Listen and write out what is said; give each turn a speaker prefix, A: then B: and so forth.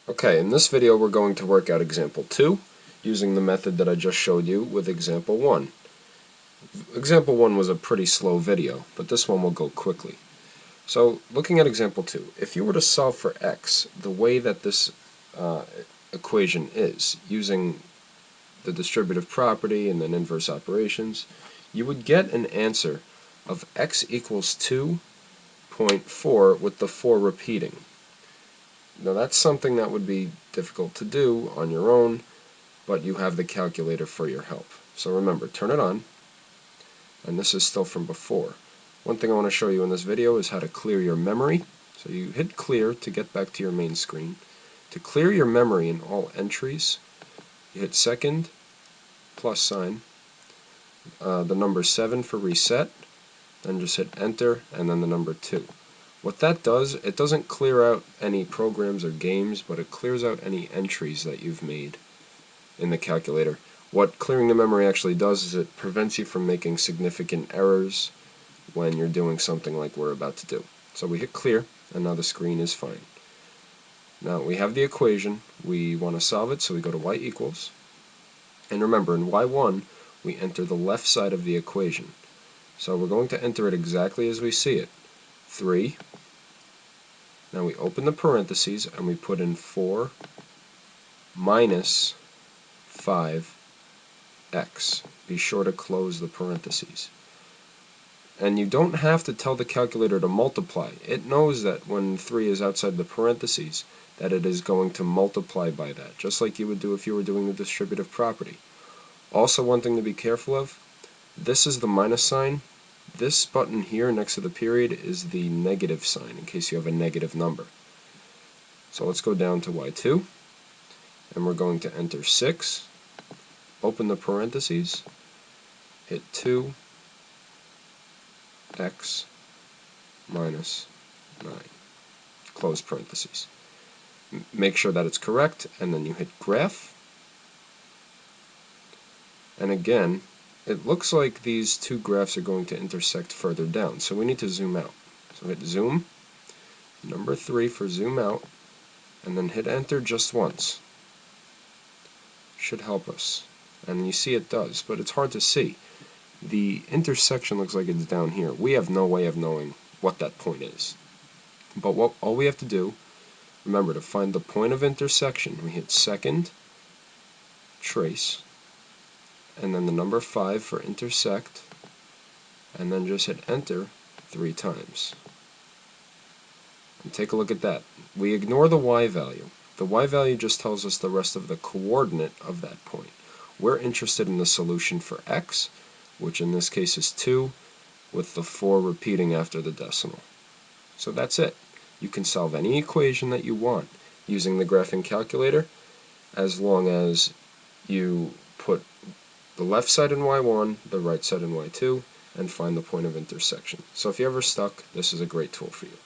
A: Okay, in this video we're going to work out example 2 using the method that I just showed you with example 1. Example 1 was a pretty slow video, but this one will go quickly. So, looking at example 2, if you were to solve for x the way that this equation is, using the distributive property and then inverse operations, you would get an answer of x equals 2.4 with the 4 repeating. Now that's something that would be difficult to do on your own, but you have the calculator for your help. So remember, turn it on, and this is still from before. One thing I want to show you in this video is how to clear your memory. So you hit clear to get back to your main screen. To clear your memory in all entries, you hit second, plus sign, the number 7 for reset, then just hit enter, and then the number 2. What that does, it doesn't clear out any programs or games, but it clears out any entries that you've made in the calculator. What clearing the memory actually does is it prevents you from making significant errors when you're doing something like we're about to do. So we hit clear, and now the screen is fine. Now we have the equation. We want to solve it, so we go to y equals. And remember, in y1, we enter the left side of the equation. So we're going to enter it exactly as we see it. 3. Now we open the parentheses and we put in 4 minus 5x. Be sure to close the parentheses. And you don't have to tell the calculator to multiply. It knows that when 3 is outside the parentheses, that it is going to multiply by that, just like you would do if you were doing the distributive property. Also, one thing to be careful of, this is the minus sign. This button here next to the period is the negative sign, in case you have a negative number. So let's go down to y2, and we're going to enter 6, open the parentheses, hit 2x minus 9, close parentheses. Make sure that it's correct, and then you hit graph. And again, it looks like these two graphs are going to intersect further down, so we need to zoom out. So hit zoom, number 3 for zoom out, and then hit enter just once. Should help us. And you see it does, but it's hard to see. The intersection looks like it's down here. We have no way of knowing what that point is. But all we have to do, remember, to find the point of intersection, we hit second, trace, and then the number 5 for intersect, and then just hit enter 3 times. And take a look at that. We ignore the y value. The y value just tells us the rest of the coordinate of that point. We're interested in the solution for x, which in this case is 2, with the 4 repeating after the decimal. So that's it. You can solve any equation that you want using the graphing calculator, as long as you put the left side in y1, the right side in y2, and find the point of intersection. So if you're ever stuck, this is a great tool for you.